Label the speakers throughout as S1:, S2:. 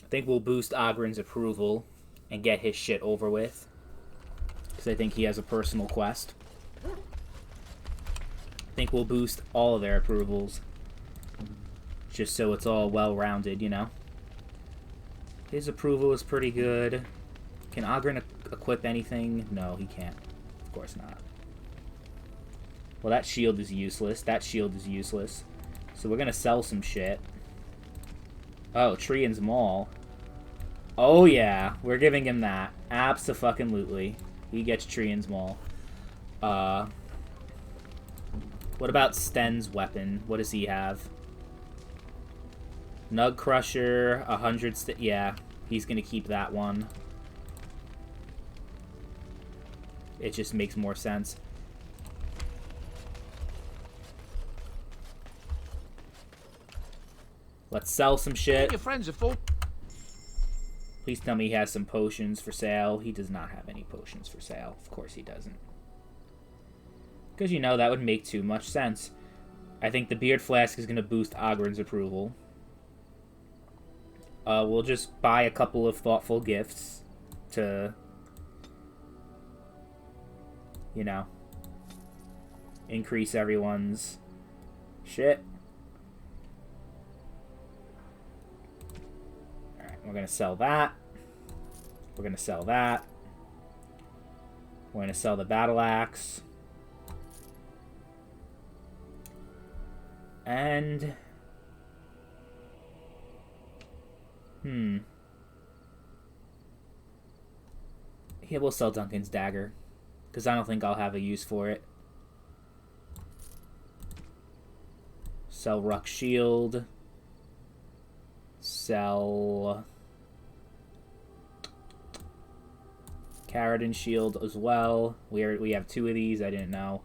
S1: I think we'll boost Ogren's approval and get his shit over with. Because I think he has a personal quest. I think we'll boost all of their approvals. Just so it's all well-rounded, you know? His approval is pretty good. Can Ogren equip anything? No, he can't. Of course not. Well, that shield is useless. That shield is useless. So we're gonna sell some shit. Oh, Trian's Maul. Oh yeah, we're giving him that. Abso-fucking-lutely. He gets Trian's Maul. What about Sten's weapon? What does he have? Nug Crusher, 100 yeah, he's gonna keep that one. It just makes more sense. Let's sell some shit.
S2: Your friends are full.
S1: Please tell me he has some potions for sale. He does not have any potions for sale. Of course he doesn't. Because, you know, that would make too much sense. I think the Beard Flask is going to boost Ogren's approval. We'll just buy a couple of thoughtful gifts to, you know, increase everyone's shit. Alright, we're going to sell that. We're going to sell that. We're going to sell the Battle Axe. And... Yeah, we'll sell Duncan's Dagger. Because I don't think I'll have a use for it. Sell Ruck's Shield. Sell... Caradon Shield as well. We have two of these, I didn't know.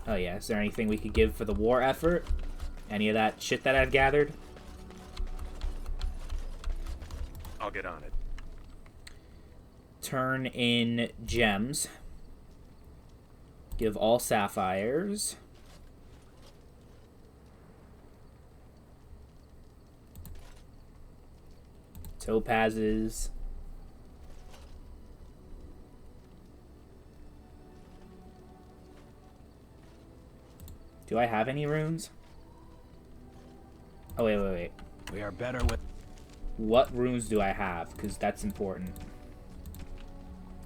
S1: Oh yeah, is there anything we could give for the war effort? Any of that shit that I've gathered?
S3: I'll get on it.
S1: Turn in gems. Give all sapphires. Topazes. Do I have any runes? Oh, wait.
S2: We are better with...
S1: What runes do I have? Because that's important.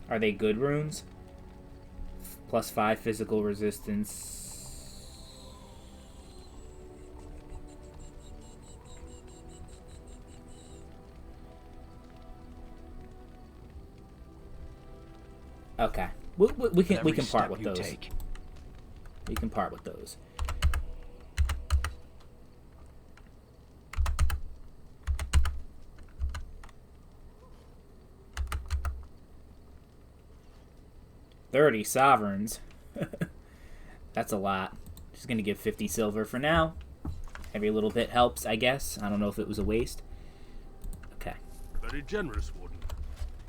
S1: Are they good runes? +5 physical resistance. Okay. We can part with those. We can part with those. $30 sovereigns. That's a lot. Just gonna give 50 silver for now. Every little bit helps, I guess. I don't know if it was a waste. Okay.
S4: Very generous, Warden.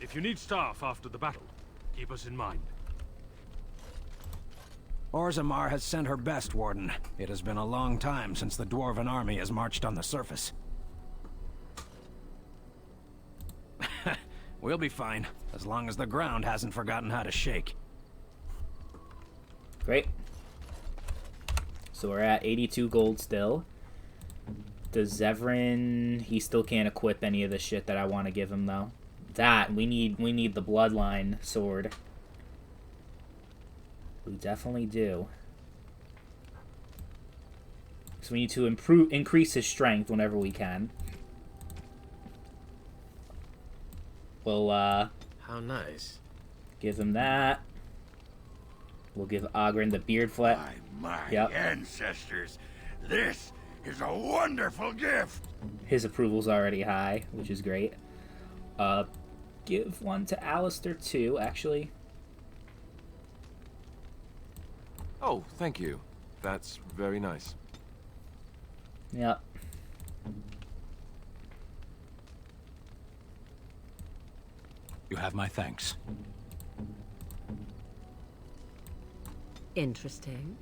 S4: If you need staff after the battle, keep us in mind.
S2: Orzammar has sent her best, Warden. It has been a long time since the Dwarven army has marched on the surface. We'll be fine, as long as the ground hasn't forgotten how to shake.
S1: Great. So we're at 82 gold still. Does Zevran... He still can't equip any of the shit that I want to give him, though. That, we need the Bloodline sword. We definitely do. So we need to increase his strength whenever we can. We'll,
S5: How nice.
S1: give him that. We'll give Ogren the beard flat.
S6: My
S1: Yep.
S6: ancestors, this is a wonderful gift.
S1: His approval's already high, which is great. Give one to Alistair too, actually.
S7: Oh, thank you. That's very nice.
S1: Yep.
S2: You have my thanks.
S8: Interesting.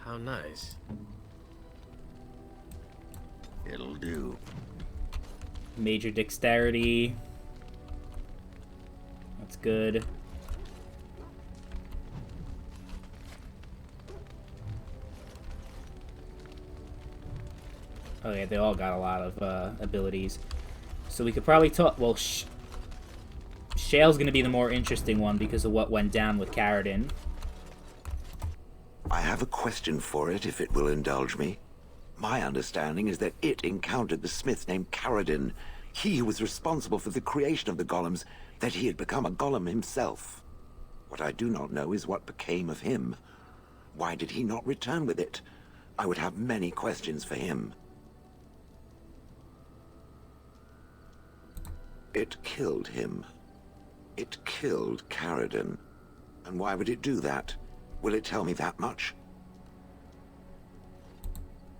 S5: How nice.
S6: It'll do.
S1: Major dexterity. That's good. Oh yeah, they all got a lot of abilities. So we could probably talk... Well, Shale's gonna be the more interesting one because of what went down with Caridin.
S6: I have a question for it, if it will indulge me. My understanding is that it encountered the smith named Caridin, he who was responsible for the creation of the golems, that he had become a golem himself. What I do not know is what became of him. Why did he not return with it? I would have many questions for him. It killed him. It killed Caridin. And why would it do that? Will it tell me that much?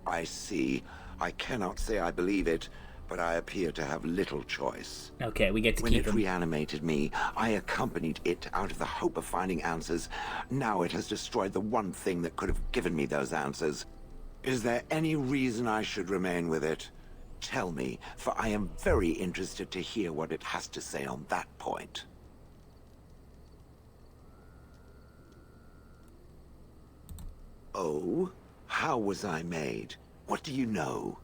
S6: I see. I cannot say I believe it, but I appear to have little choice.
S1: Okay, we get to
S6: When
S1: keep
S6: it
S1: him.
S6: reanimated me, I accompanied it out of the hope of finding answers. Now it has destroyed the one thing that could have given me those answers. Is there any reason I should remain with it? Tell me, for I am very interested to hear what it has to say on that point. Oh? How was I made? What do you know?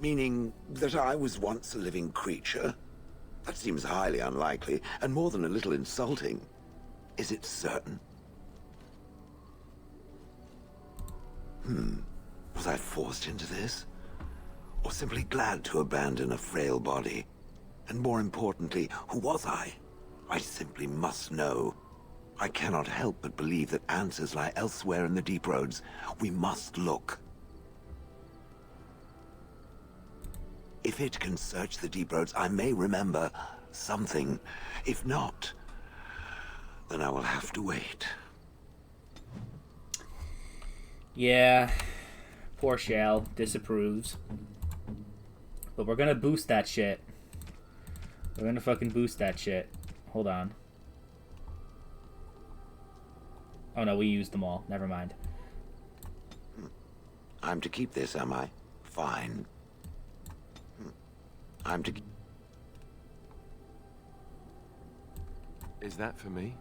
S6: Meaning that I was once a living creature? That seems highly unlikely, and more than a little insulting. Is it certain? Was I forced into this? Or simply glad to abandon a frail body? And more importantly, who was I? I simply must know. I cannot help but believe that answers lie elsewhere in the Deep Roads. We must look. If it can search the Deep Roads, I may remember something. If not, then I will have to wait.
S1: Yeah, poor Shale disapproves. But we're gonna boost that shit. We're gonna fucking boost that shit. Hold on. Oh no, we used them all. Never mind.
S6: I'm to keep this, am I? Fine. I'm to...
S7: Is that for me?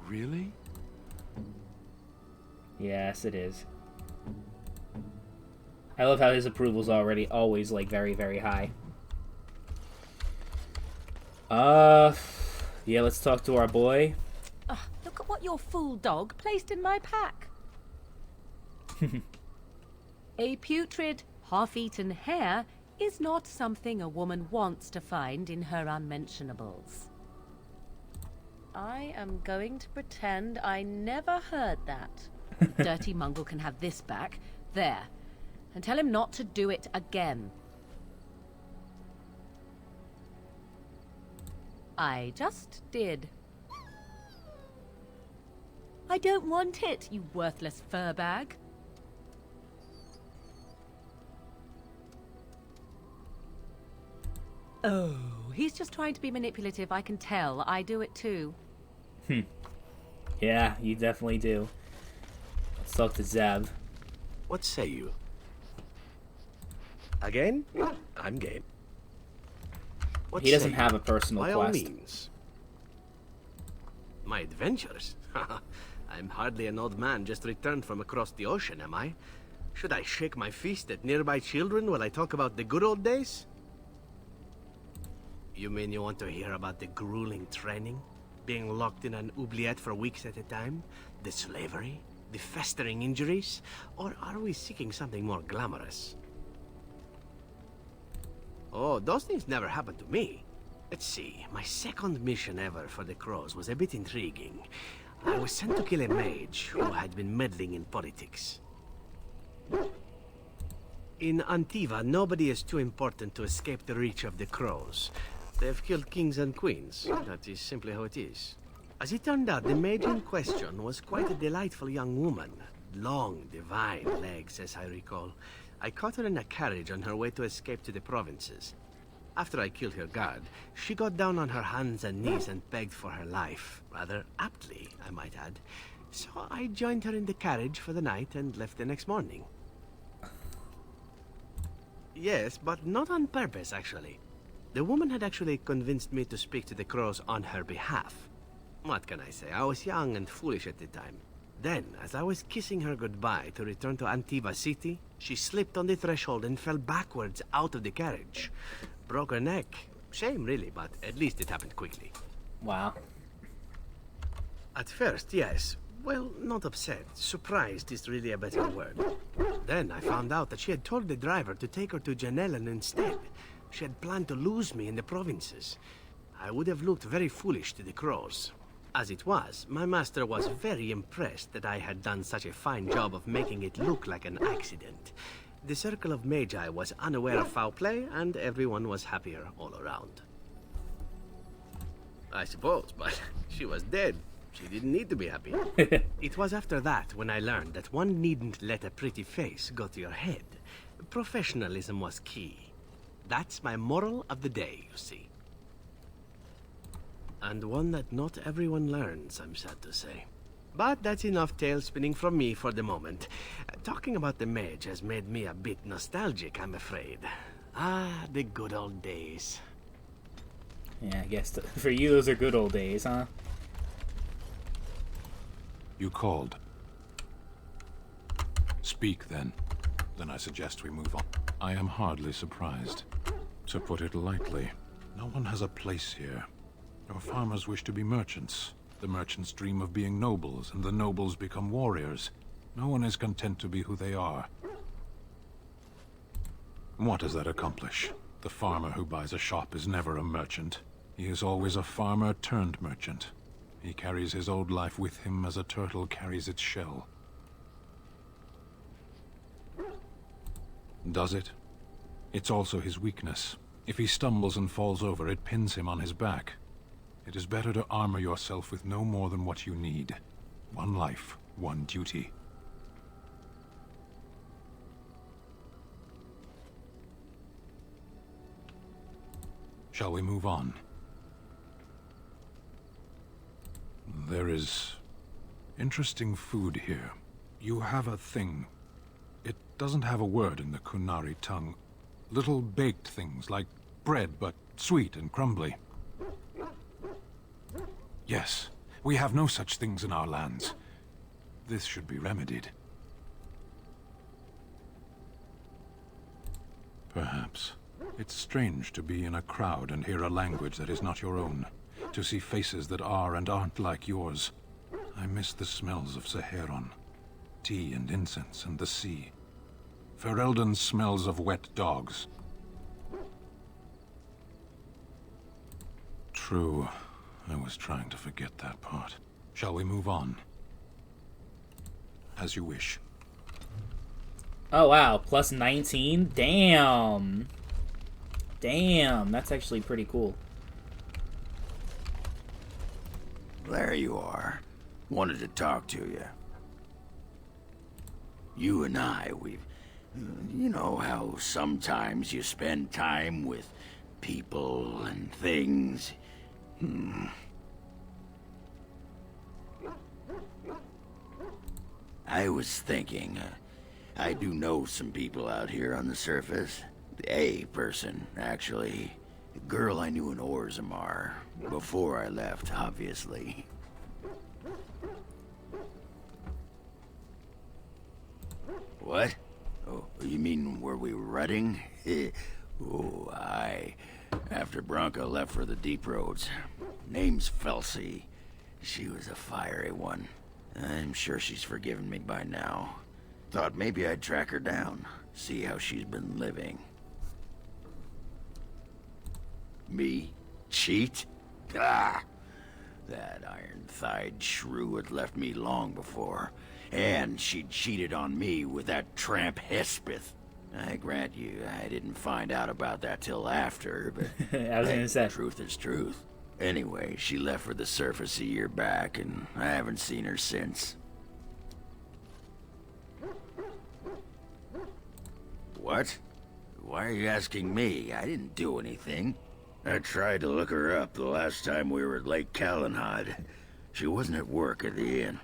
S7: Really?
S1: Yes, it is. I love how his approval's already always, like, very, very high. Yeah, let's talk to our boy.
S8: Look at what your fool dog placed in my pack. A putrid, half-eaten hare is not something a woman wants to find in her unmentionables. I am going to pretend I never heard that. Dirty Mungle can have this back. There. And tell him not to do it again. I just did. I don't want it, you worthless fur bag. Oh, he's just trying to be manipulative, I can tell. I do it too.
S1: Yeah, you definitely do. Let's talk to Zev.
S5: What say you? Again? I'm game. What
S1: He doesn't
S5: say
S1: have
S5: you?
S1: a personal
S5: By all
S1: quest.
S5: means. My adventures? I'm hardly an old man just returned from across the ocean, am I? Should I shake my fist at nearby children while I talk about the good old days? You mean you want to hear about the grueling training? Being locked in an oubliette for weeks at a time? The slavery? The festering injuries? Or are we seeking something more glamorous? Oh, those things never happened to me. Let's see, my second mission ever for the Crows was a bit intriguing. I was sent to kill a mage who had been meddling in politics. In Antiva, nobody is too important to escape the reach of the Crows. They've killed kings and queens. That is simply how it is. As it turned out, the mage in question was quite a delightful young woman. Long, divine legs, as I recall. I caught her in a carriage on her way to escape to the provinces. After I killed her guard, she got down on her hands and knees and begged for her life. Rather aptly, I might add. So I joined her in the carriage for the night and left the next morning. Yes, but not on purpose, actually. The woman had actually convinced me to speak to the crows on her behalf. What can I say? I was young and foolish at the time. Then, as I was kissing her goodbye to return to Antiva City, she slipped on the threshold and fell backwards out of the carriage. Broke her neck. Shame, really, but at least it happened quickly.
S1: Wow.
S5: At first, yes. Well, not upset. Surprised is really a better word. Then I found out that she had told the driver to take her to Janellen instead. She had planned to lose me in the provinces. I would have looked very foolish to the crows. As it was, my master was very impressed that I had done such a fine job of making it look like an accident. The Circle of Magi was unaware of foul play, and everyone was happier all around. I suppose, but she was dead. She didn't need to be happy. It was after that when I learned that one needn't let a pretty face go to your head. Professionalism was key. That's my moral of the day, you see. And one that not everyone learns, I'm sad to say. But that's enough tale spinning from me for the moment. Talking about the mage has made me a bit nostalgic, I'm afraid. Ah, the good old days.
S1: Yeah, I guess for you those are good old days, huh?
S7: You called. Speak, then. Then I suggest we move on. I am hardly surprised. To put it lightly, no one has a place here. Your farmers wish to be merchants. The merchants dream of being nobles, and the nobles become warriors. No one is content to be who they are. What does that accomplish? The farmer who buys a shop is never a merchant. He is always a farmer turned merchant. He carries his old life with him as a turtle carries its shell. Does it? It's also his weakness. If he stumbles and falls over, it pins him on his back. It is better to armor yourself with no more than what you need. One life, one duty. Shall we move on? There is interesting food here. You have a thing. It doesn't have a word in the Kunari tongue. Little baked things like bread, but sweet and crumbly. Yes, we have no such things in our lands. This should be remedied. Perhaps. It's strange to be in a crowd and hear a language that is not your own. To see faces that are and aren't like yours. I miss the smells of Saheron. Tea and incense and the sea. Ferelden smells of wet dogs. True. I was trying to forget that part. Shall we move on? As you wish.
S1: Oh wow, plus 19? Damn! Damn, that's actually pretty cool.
S9: There you are. Wanted to talk to you. You and I, we've... You know how sometimes you spend time with people and things? I was thinking, I do know some people out here on the surface. A person, actually. A girl I knew in Orzammar. Before I left, obviously. What? Oh, you mean where we were running? Oh, aye. After Branka left for the deep roads. Name's Felsi. She was a fiery one. I'm sure she's forgiven me by now. Thought maybe I'd track her down. See how she's been living. Me? Cheat? Ah! That iron-thighed shrew had left me long before. And she'd cheated on me with that tramp Hespith. I grant you, I didn't find out about that till after, but
S1: I was gonna say.
S9: Truth is truth. Anyway, she left for the surface a year back, and I haven't seen her since. What? Why are you asking me? I didn't do anything. I tried to look her up the last time we were at Lake Calenhad. She wasn't at work at the inn.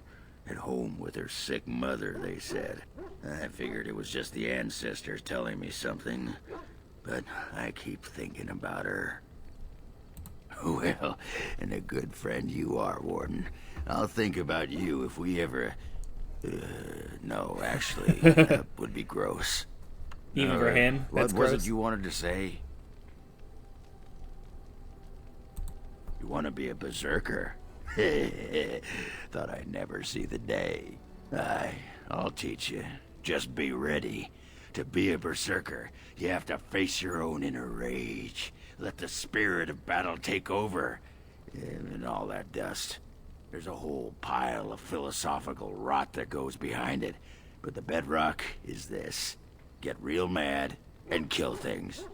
S9: At home with her sick mother, they said. I figured it was just the ancestors telling me something. But I keep thinking about her. Well, and a good friend you are, Warden. I'll think about you if we ever... no, actually, that would be gross.
S1: Even for him,
S9: what
S1: that's
S9: was
S1: gross.
S9: it you wanted to say? You want to be a berserker? Thought I'd never see the day. I'll teach you. Just be ready. To be a berserker, you have to face your own inner rage. Let the spirit of battle take over. And all that dust. There's a whole pile of philosophical rot that goes behind it. But the bedrock is this. Get real mad and kill things.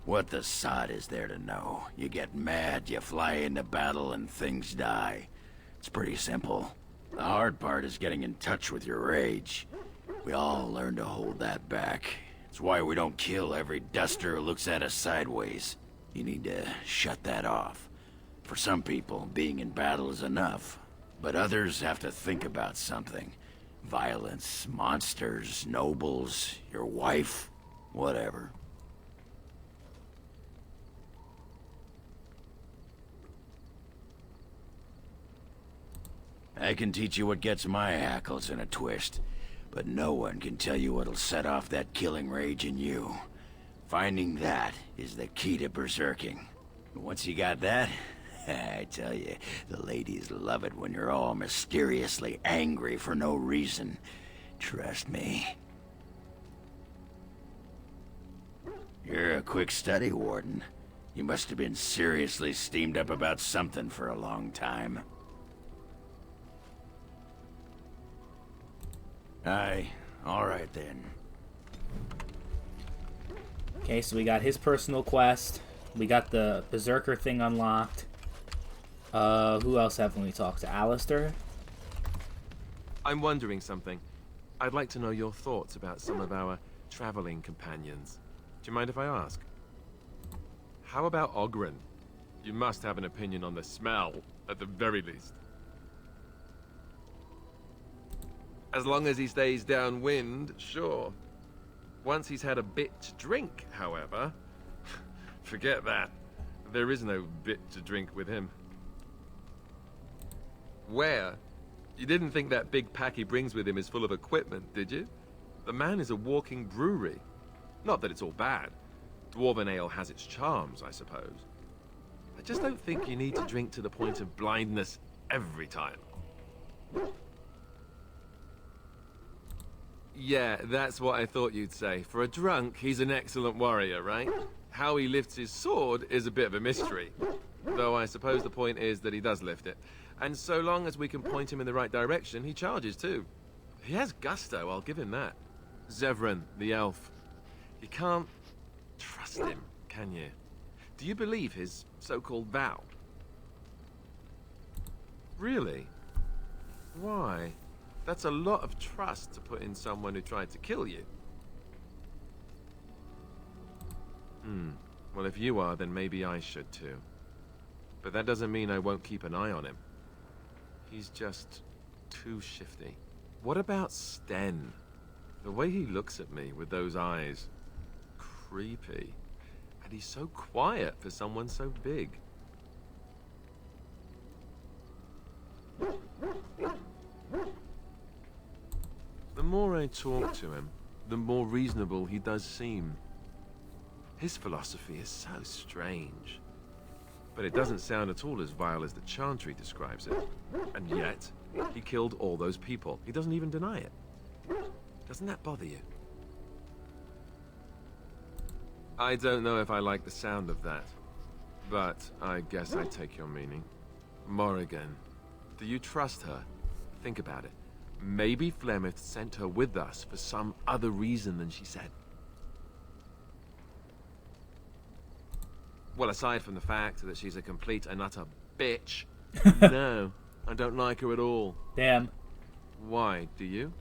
S9: What the sod is there to know? You get mad, you fly into battle, and things die. It's pretty simple. The hard part is getting in touch with your rage. We all learn to hold that back. It's why we don't kill every duster who looks at us sideways. You need to shut that off. For some people, being in battle is enough. But others have to think about something. Violence, monsters, nobles, your wife, whatever. I can teach you what gets my hackles in a twist, but no one can tell you what'll set off that killing rage in you. Finding that is the key to berserking. Once you got that, I tell you, the ladies love it when you're all mysteriously angry for no reason. Trust me. You're a quick study, Warden. You must have been seriously steamed up about something for a long time. Aye, all right then.
S1: Okay, so we got his personal quest. We got the Berserker thing unlocked. Who else haven't we talked to? Alistair?
S10: I'm wondering something. I'd like to know your thoughts about some of our traveling companions. Do you mind if I ask? How about Oghren? You must have an opinion on the smell, at the very least. As long as he stays downwind, sure. Once he's had a bit to drink, however, forget that. There is no bit to drink with him. Where? You didn't think that big pack he brings with him is full of equipment, did you? The man is a walking brewery. Not that it's all bad. Dwarven ale has its charms, I suppose. I just don't think you need to drink to the point of blindness every time. Yeah, that's what I thought you'd say. For a drunk, he's an excellent warrior, right? How he lifts his sword is a bit of a mystery. Though I suppose the point is that he does lift it. And so long as we can point him in the right direction, he charges too. He has gusto, I'll give him that. Zevran, the elf. You can't trust him, can you? Do you believe his so-called vow? Really? Why? That's a lot of trust to put in someone who tried to kill you. Well, if you are, then maybe I should too. But that doesn't mean I won't keep an eye on him. He's just too shifty. What about Sten? The way he looks at me with those eyes. Creepy. And he's so quiet for someone so big. The more I talk to him, the more reasonable he does seem. His philosophy is so strange. But it doesn't sound at all as vile as the Chantry describes it. And yet, he killed all those people. He doesn't even deny it. Doesn't that bother you? I don't know if I like the sound of that. But I guess I take your meaning. Morrigan, do you trust her? Think about it. Maybe Flemeth sent her with us for some other reason than she said. Well, aside from the fact that she's a complete and utter bitch, no, I don't like her at all.
S1: Damn.
S10: Why, do you?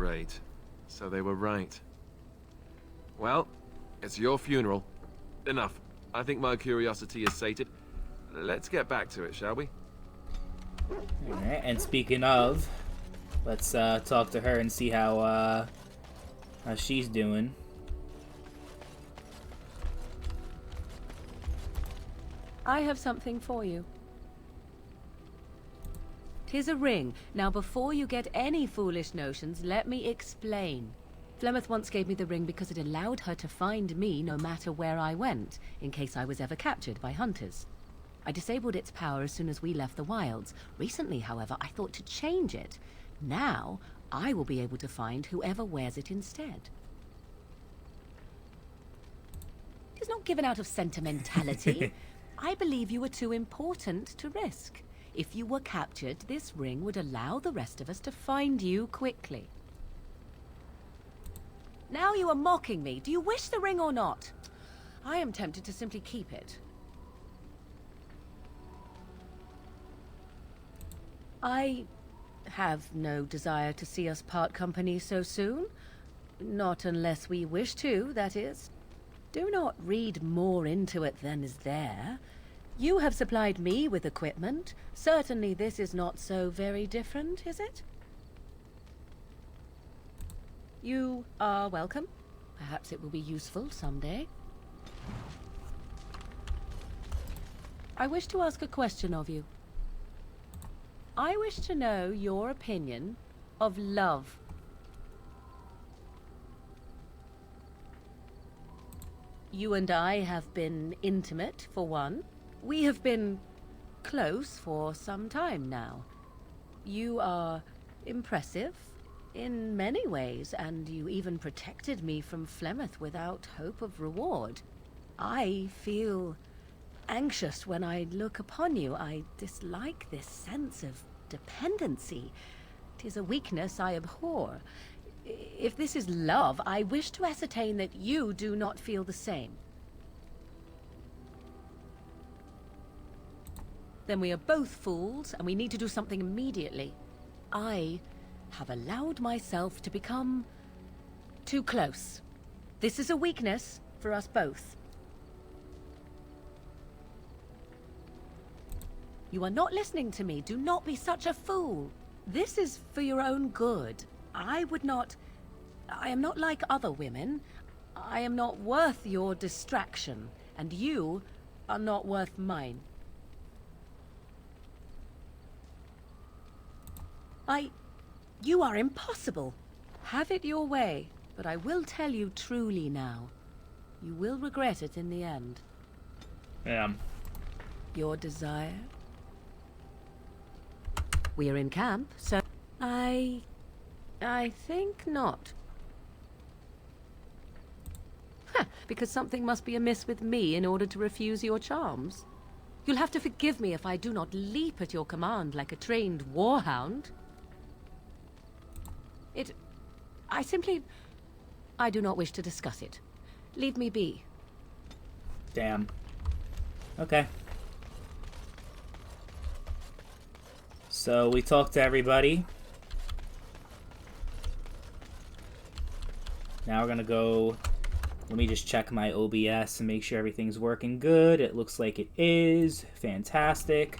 S10: Great. So they were right. Well, it's your funeral. Enough. I think my curiosity is sated. Let's get back to it, shall we?
S1: Alright, and speaking of, let's talk to her and see how she's doing.
S8: I have something for you. 'Tis a ring. Now, before you get any foolish notions, let me explain. Flemeth once gave me the ring because it allowed her to find me no matter where I went, in case I was ever captured by hunters. I disabled its power as soon as we left the wilds. Recently, however, I thought to change it. Now, I will be able to find whoever wears it instead. It is not given out of sentimentality. I believe you were too important to risk. If you were captured, this ring would allow the rest of us to find you quickly. Now you are mocking me. Do you wish the ring or not? I am tempted to simply keep it. I have no desire to see us part company so soon. Not unless we wish to, that is. Do not read more into it than is there. You have supplied me with equipment. Certainly this is not so very different, is it? You are welcome. Perhaps it will be useful someday. I wish to ask a question of you. I wish to know your opinion of love. You and I have been intimate, for one. We have been close for some time now. You are impressive in many ways, and you even protected me from Flemeth without hope of reward. I feel anxious when I look upon you. I dislike this sense of dependency. 'Tis a weakness I abhor. If this is love, I wish to ascertain that you do not feel the same. Then we are both fools, and we need to do something immediately. I have allowed myself to become too close. This is a weakness for us both. You are not listening to me. Do not be such a fool. This is for your own good. I am not like other women. I am not worth your distraction, and you are not worth mine. You are impossible. Have it your way, but I will tell you truly now. You will regret it in the end.
S1: Yeah.
S8: Your desire? We are in camp, so I think not. Because something must be amiss with me in order to refuse your charms. You'll have to forgive me if I do not leap at your command like a trained warhound. I do not wish to discuss it. Leave me be.
S1: Damn. Okay. So we talked to everybody. Now we're gonna go. Let me just check my OBS and make sure everything's working good. It looks like it is. Fantastic.